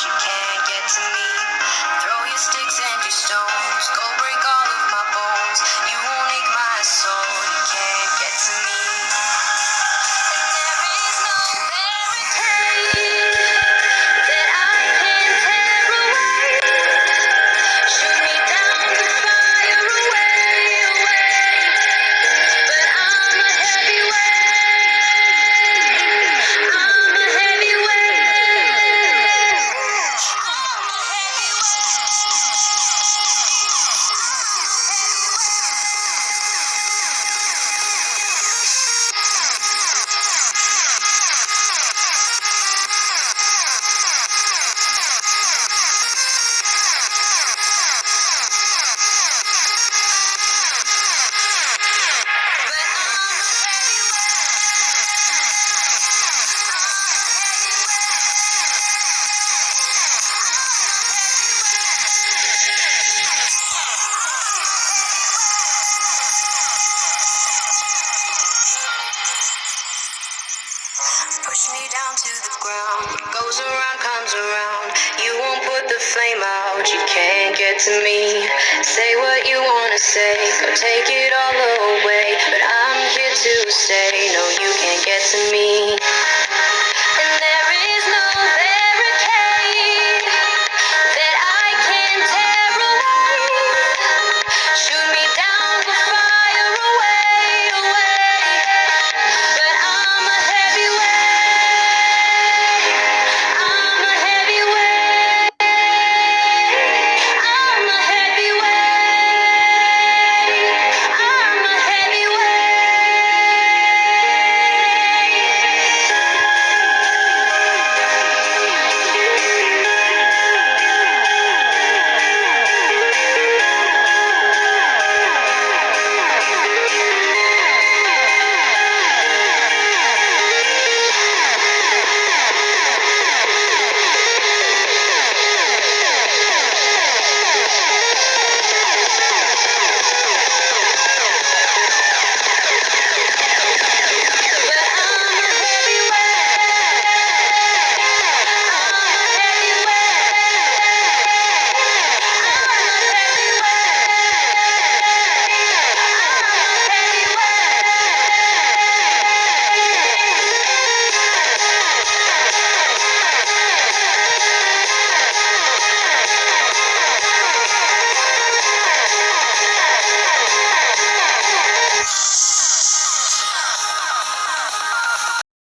you can't get to me. Throw your sticks and your stones, go break all of my bones. You won't ache my soul, you can't get to me. And there is no barricade that I can tear away. Shoot me down to fire away. But I'm a heavyweight. I'm a Push me down to the ground. What goes around comes around. You won't put the flame out. You can't get to me. Say what you wanna say. Go take it all away. But I'm here to stay. No, you can't get to me.